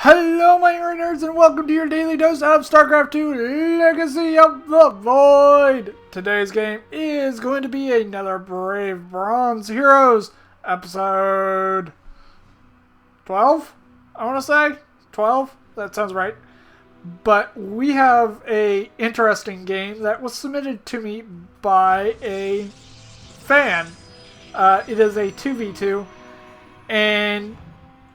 Hello my nerds and welcome to your daily dose of StarCraft 2 Legacy of the Void! Today's game is going to be another Brave Bronze Heroes episode 12? I want to say 12? That sounds right. But we have a interesting game that was submitted to me by a fan. It is a 2v2 and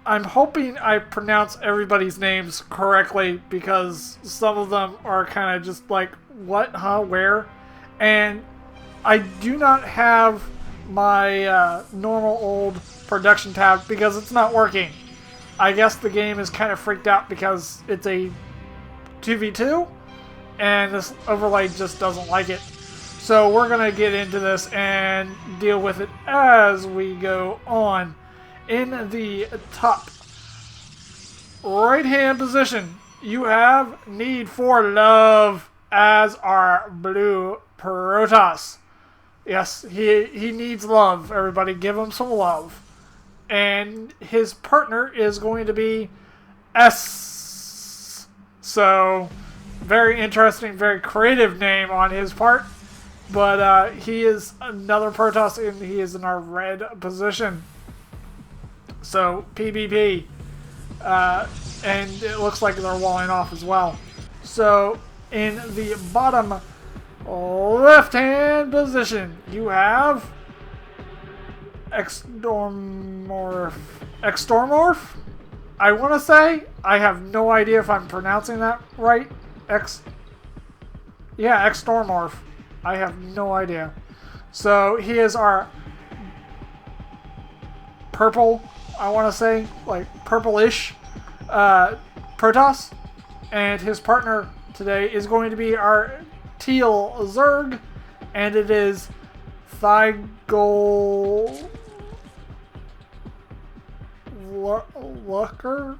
I'm hoping I pronounce everybody's names correctly because some of them are kind of just like, what, huh, where? And I do not have my normal old production tab because it's not working. I guess the game is kind of freaked out because it's a 2v2 and this overlay just doesn't like it. So we're going to get into this and deal with it as we go on. In the top right-hand position, you have Need for Love as our blue Protoss. Yes, he needs love. Everybody give him some love. And his partner is going to be S. So, very interesting, very creative name on his part. But he is another Protoss and he is in our red position. So, PvP. And it looks like they're walling off as well. So, in the bottom left-hand position, you have Xenom. I want to say. I have no idea if I'm pronouncing that right. Xenom. I have no idea. So, he is our purple, I want to say, like purplish Protoss, and his partner today is going to be our teal Zerg, and it is thiagol lurker?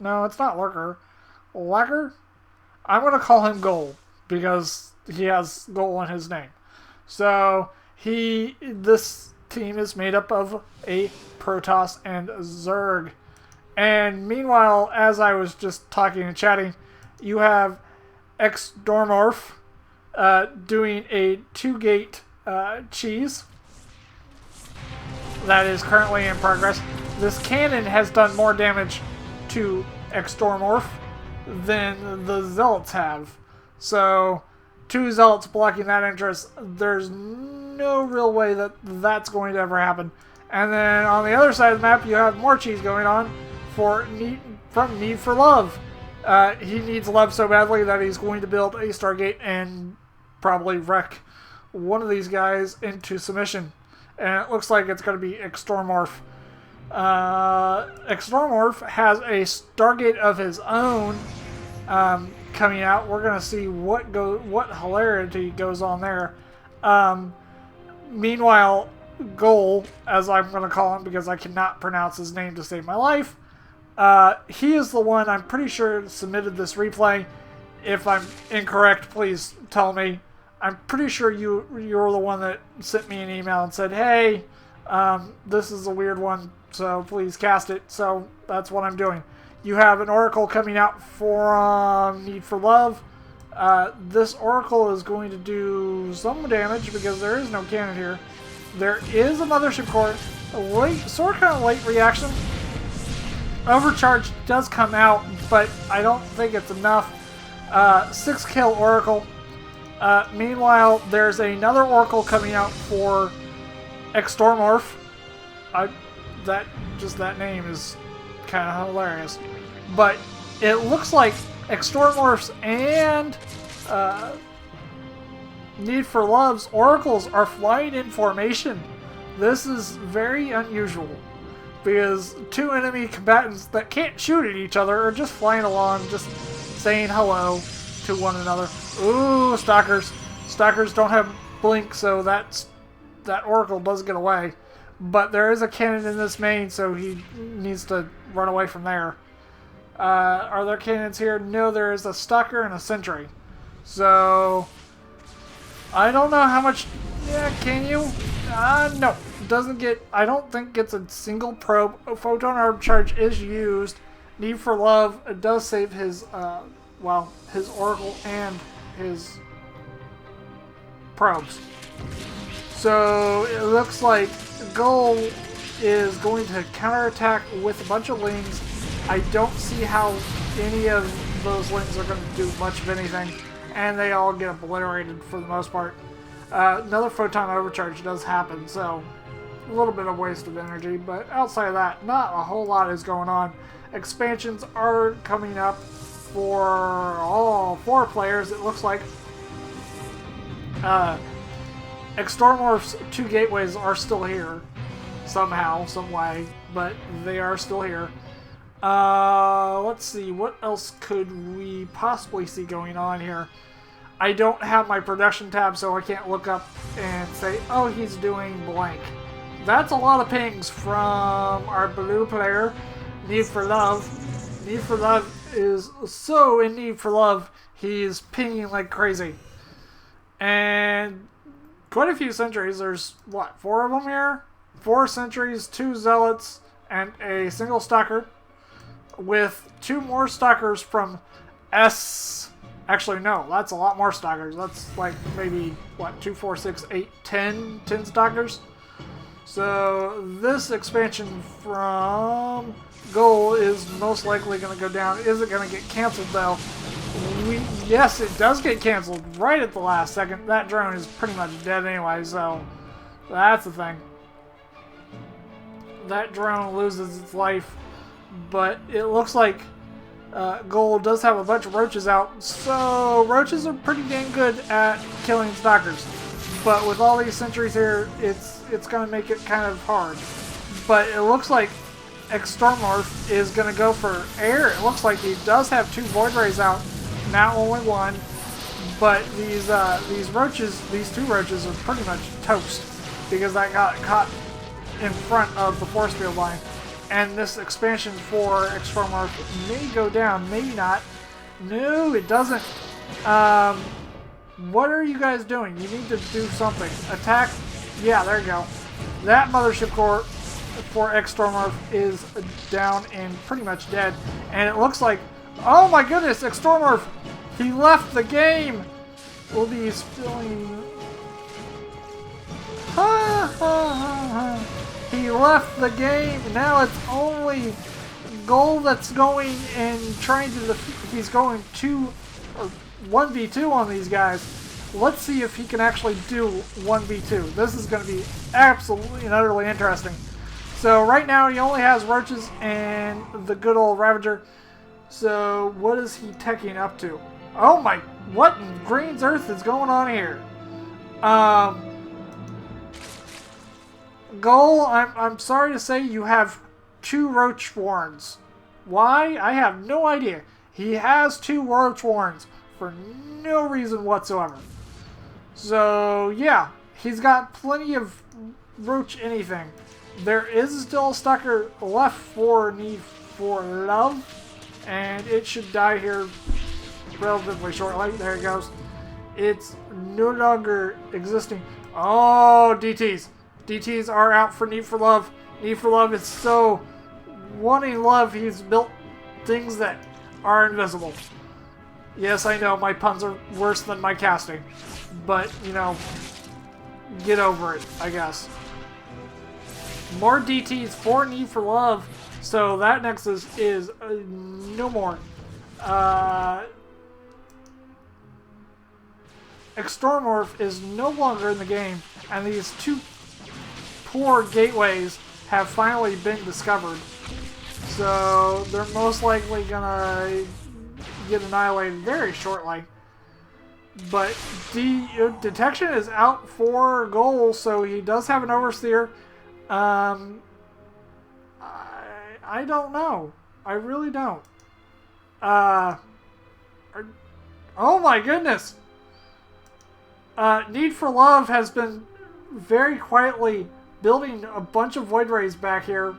No, it's not lurker. Lacquer? I'm going to call him Goal because he has Goal in his name. So this team is made up of a Protoss and Zerg. And meanwhile, as I was just talking and chatting, you have Xenom doing a 2-gate cheese that is currently in progress. This cannon has done more damage to Xenom than the Zealots have. So 2 Zealots blocking that entrance, there's no real way that that's going to ever happen. And then on the other side of the map, you have more cheese going on from Need for Love. He needs love so badly that he's going to build a Stargate and probably wreck one of these guys into submission. And it looks like it's going to be Xenom. Xenom has a Stargate of his own coming out. We're gonna see what hilarity goes on there. Meanwhile, Goal, as I'm gonna call him because I cannot pronounce his name to save my life, he is the one I'm pretty sure submitted this replay. If I'm incorrect, please tell me. I'm pretty sure you're the one that sent me an email and said, hey, this is a weird one, so please cast it. So that's what I'm doing. You have an Oracle coming out from Need for Love. This Oracle is going to do some damage because there is no cannon here. There is a Mothership Core. Kind of late reaction. Overcharge does come out, but I don't think it's enough. 6-kill Oracle. Meanwhile, there's another Oracle coming out for Xenom. That name is kind of hilarious. But it looks like Xenomorphs and Need for Love's Oracles are flying in formation. This is very unusual because 2 enemy combatants that can't shoot at each other are just flying along, just saying hello to one another. Ooh, Stalkers. Stalkers don't have blink, so that Oracle does get away. But there is a cannon in this main, so he needs to run away from there. Are there cannons here? No, there is a Stalker and a Sentry. So I don't know how much... Yeah, can you? No. doesn't get, I don't think gets a single probe. A photon overcharge is used. Need for Love does save his, well, his Oracle and his probes. So it looks like Goal is going to counterattack with a bunch of Lings. I don't see how any of those Lings are going to do much of anything, and they all get obliterated for the most part. Another photon overcharge does happen, so a little bit of waste of energy, but outside of that, not a whole lot is going on. Expansions are coming up for all 4 players, it looks like. Extormorph's 2 gateways are still here, somehow, some way, but they are still here. Let's see, what else could we possibly see going on here? I don't have my production tab, so I can't look up and say, oh, he's doing blank. That's a lot of pings from our blue player, Need for Love. Need for Love is so in Need for Love, he's pinging like crazy. And quite a few sentries. There's, what, 4 of them here? 4 sentries, 2 zealots, and a single stalker. With 2 more stalkers from S. Actually, no, that's a lot more stalkers. That's like maybe, what, 2, 4, 6, 8, 10 stalkers. So this expansion from Goal is most likely going to go down. Is it going to get canceled, though? Yes, it does get canceled right at the last second. That drone is pretty much dead anyway, so that's the thing. That drone loses its life, but it looks like Goal does have a bunch of roaches out, so roaches are pretty dang good at killing stalkers. But with all these sentries here, it's going to make it kind of hard. But it looks like Extormorph is going to go for air. It looks like he does have 2 Void Rays out, not only 1. But these roaches, these 2 roaches are pretty much toast because I got caught in front of the force field line. And this expansion for Extormorph may go down, maybe not. No, it doesn't. What are you guys doing? You need to do something. Attack. Yeah, there you go. That mothership core for Extormorph is down and pretty much dead. And it looks like, oh my goodness, Extormorph, he left the game. We'll be spilling. Ha ha ha ha. He left the game. Now it's only Goal that's going and trying to defeat. He's going 1v2 on these guys. Let's see if he can actually do 1v2. This is going to be absolutely and utterly interesting. So right now he only has roaches and the good old Ravager. So what is he teching up to? Oh my, what in Green's Earth is going on here? Goal, I'm sorry to say you have 2 roach warrens. Why? I have no idea. He has 2 roach warrens for no reason whatsoever. So yeah, he's got plenty of roach anything. There is still a stalker left for Need for Love, and it should die here relatively shortly. There it goes. It's no longer existing. Oh, DTs. DTs are out for Need for Love. Need for Love is so wanting love, he's built things that are invisible. Yes, I know, my puns are worse than my casting. But, you know, get over it, I guess. More DTs for Need for Love. So that Nexus is no more. Extormorph is no longer in the game. And these 2 poor gateways have finally been discovered. So they're most likely gonna get annihilated very shortly. But detection is out for Goal, so he does have an Overseer. I don't know. I really don't. Oh my goodness! Need for Love has been very quietly building a bunch of Void Rays back here.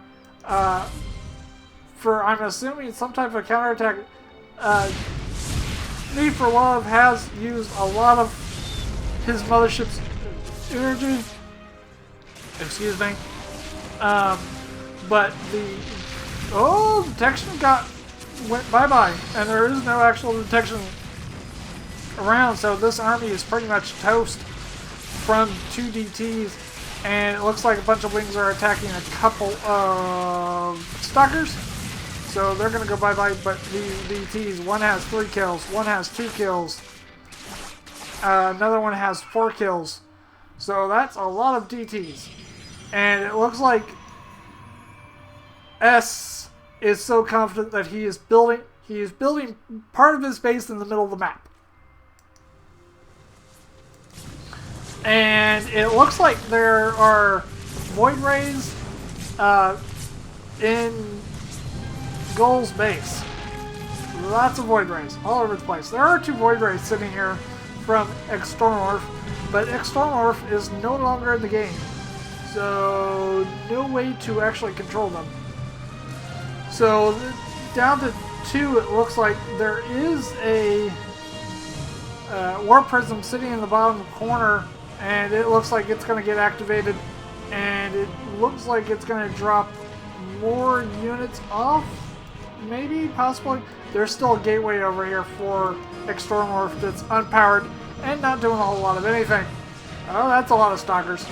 For, I'm assuming, some type of counterattack. Need for Love has used a lot of his mothership's energy. Excuse me. But the detection went bye-bye, and there is no actual detection around, so this army is pretty much toast from 2 DTs, and it looks like a bunch of wings are attacking a couple of stalkers, so they're going to go bye-bye. But these DTs, one has 3 kills, one has 2 kills, another one has 4 kills, so that's a lot of DTs. And it looks like S is so confident that he is building part of his base in the middle of the map. And it looks like there are void rays in Goal's base. Lots of void rays all over the place. There are 2 void rays sitting here from Xenom, but Xenom is no longer in the game. So no way to actually control them. So down to 2, it looks like there is a warp prism sitting in the bottom corner, and it looks like it's going to get activated, and it looks like it's going to drop more units off, maybe, possibly. There's still a gateway over here for Xenomorph that's unpowered and not doing a whole lot of anything. Oh, that's a lot of stalkers.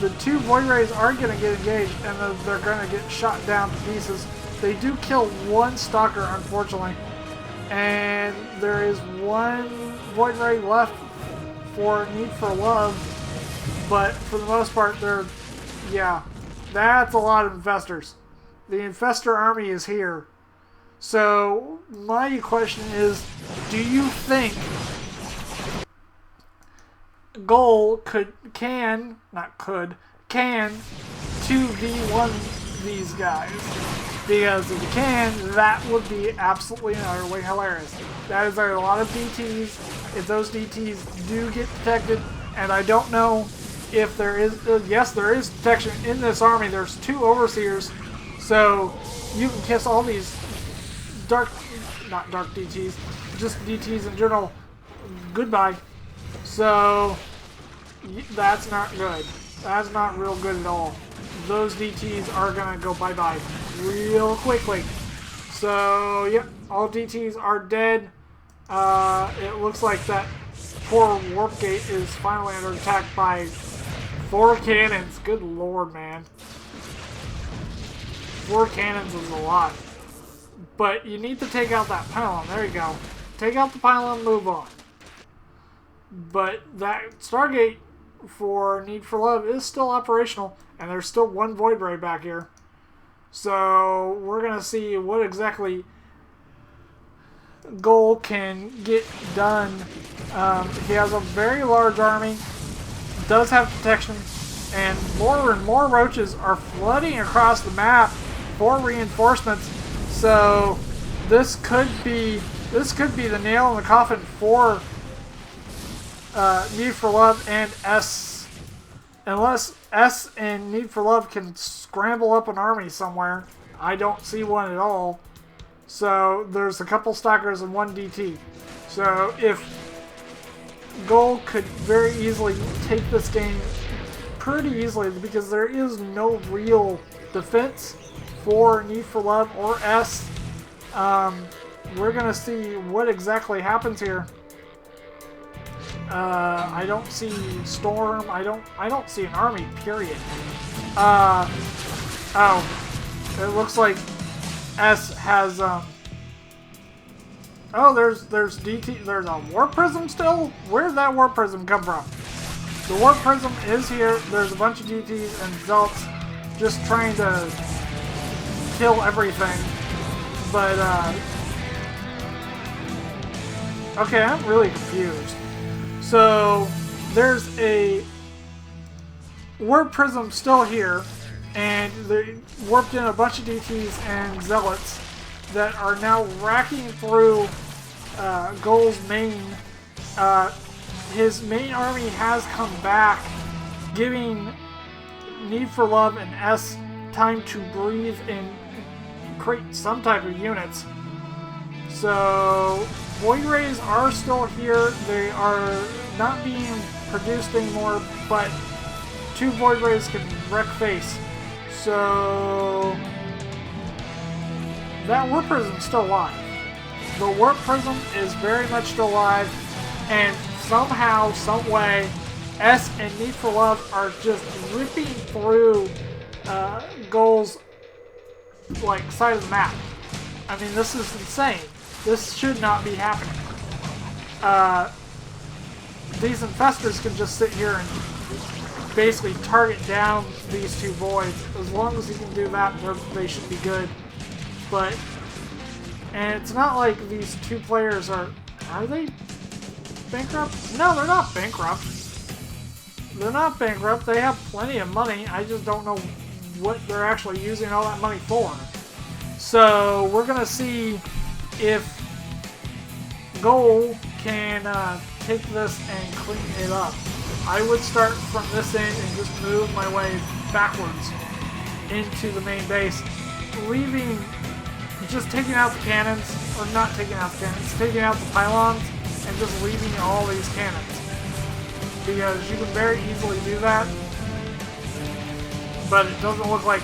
The 2 void rays are going to get engaged, and they're going to get shot down to pieces. They do kill 1 stalker, unfortunately, and there is 1 void ray left for Need for Love, but for the most part, that's a lot of infestors. The infestor army is here. So my question is, do you think Goal can 2v1 these guys? Because if you can, that would be absolutely and utterly hilarious. That is a lot of DTs. If those DTs do get detected, and I don't know if there is, yes, there is detection in this army. There's 2 overseers, so you can kiss all these not dark DTs, just DTs in general, goodbye. So that's not good. That's not real good at all. Those DTs are gonna go bye-bye real quickly. So yep, all DTs are dead. It looks like that poor warp gate is finally under attack by 4 cannons. Good lord, man. 4 cannons is a lot. But you need to take out that pylon. There you go. Take out the pylon and move on. But that Stargate for Need for Love is still operational, and there's still 1 void ray back here. So we're going to see what exactly Goal can get done. He has a very large army, does have protection, and more roaches are flooding across the map for reinforcements. So this could be the nail in the coffin for Need for Love and S. Unless S and Need for Love can scramble up an army somewhere, I don't see one at all. So there's a couple stalkers and 1 DT. So if Goal could very easily take this game pretty easily, because there is no real defense for Need for Love or S. We're gonna see what exactly happens here. I don't see Storm. I don't see an army. Period. Oh, it looks like S has oh, there's DT. There's a warp prism still. Where did that warp prism come from? The warp prism is here. There's a bunch of DTs and Zealots just trying to kill everything. But okay, I'm really confused. So there's a warp prism still here, and they warped in a bunch of DTs and Zealots that are now racking through Goal's main. His main army has come back, giving Need for Love and S time to breathe and create some type of units. So Void Rays are still here. They are not being produced anymore, but 2 Void Rays can wreck face. So that Warp Prism's still alive. The Warp Prism is very much still alive, and somehow, some way, S and Need for Love are just ripping through Goal's like side of the map. I mean, this is insane. This should not be happening. These infestors can just sit here and basically target down these 2 voids. As long as he can do that, they should be good. But, and it's not like these 2 players are they bankrupt? No, they're not bankrupt. They're not bankrupt. They have plenty of money. I just don't know what they're actually using all that money for. So we're gonna see if Goal can take this and clean it up. I would start from this end and just move my way backwards into the main base, just taking out the cannons, or not taking out the cannons, taking out the pylons, and just leaving all these cannons. Because you can very easily do that, but it doesn't look like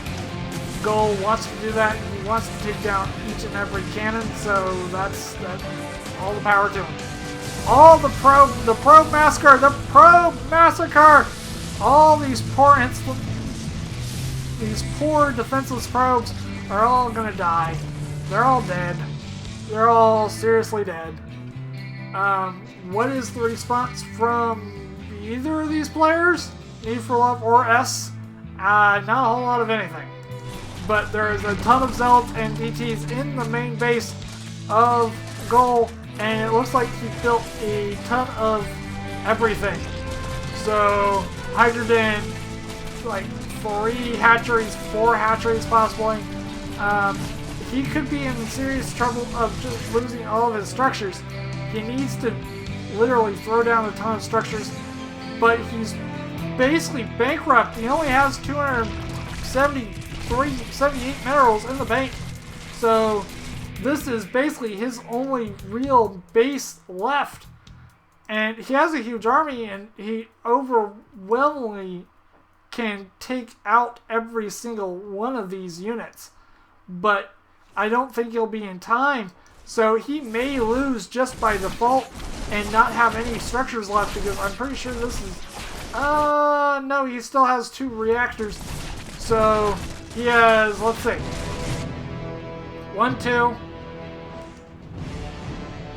Goal wants to do that. He wants to take down each and every cannon, so that's all the power to him. All the probe massacre, all these poor defenseless probes are all gonna die. They're all dead. They're all seriously dead. What is the response from either of these players? Need for Love or S? Not a whole lot of anything. But there is a ton of Zealots and DTs in the main base of Goal, and it looks like he built a ton of everything. So, Hydrogen, like 3 hatcheries, 4 hatcheries possibly. He could be in serious trouble of just losing all of his structures. He needs to literally throw down a ton of structures, but he's basically bankrupt. He only has 278 minerals in the bank. So this is basically his only real base left. And he has a huge army, and he overwhelmingly can take out every single one of these units. But I don't think he'll be in time. So he may lose just by default and not have any structures left, because I'm pretty sure this is... no, he still has 2 reactors. So he has, let's see, 1, 2.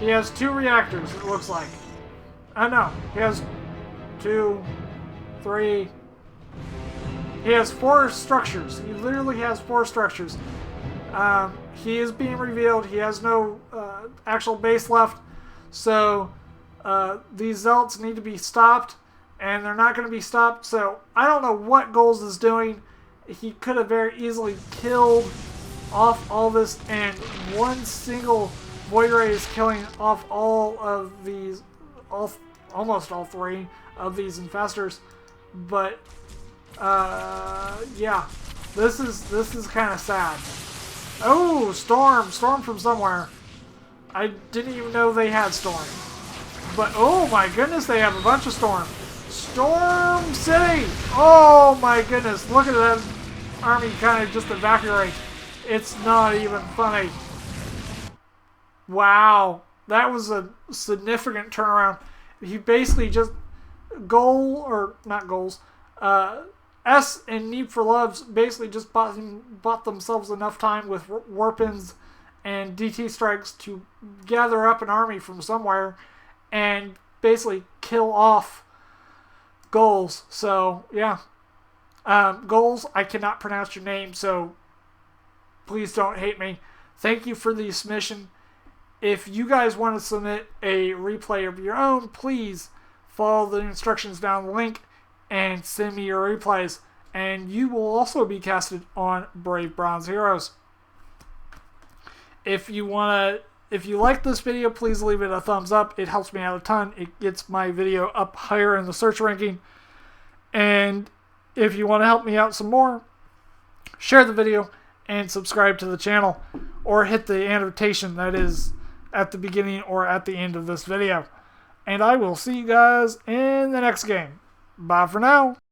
He has 2 reactors, it looks like. No, he has 2, 3. He has 4 structures. He literally has 4 structures. He is being revealed. He has no actual base left. So these Zealots need to be stopped, and they're not going to be stopped. So I don't know what Goals is doing. He could have very easily killed off all this, and one single Void Ray is killing off all of these, almost all 3 of these infestors. But yeah, this is kind of sad. Oh, Storm from somewhere. I didn't even know they had Storm. But oh my goodness, they have a bunch of Storm. Storm City! Oh my goodness, look at that army kind of just evaporate. It's not even funny. Wow, that was a significant turnaround. He basically just S and Need for Loves basically just bought themselves enough time with Warpins and DT strikes to gather up an army from somewhere and basically kill off Goals. So yeah, Goals, I cannot pronounce your name, so please don't hate me. Thank you for the submission. If you guys want to submit a replay of your own, please follow the instructions down the link and send me your replays, and you will also be casted on Brave Bronze Heroes. If you like this video, please leave it a thumbs up. It helps me out a ton. It gets my video up higher in the search ranking. And if you want to help me out some more, share the video and subscribe to the channel, or hit the annotation that is at the beginning or at the end of this video. And I will see you guys in the next game. Bye for now.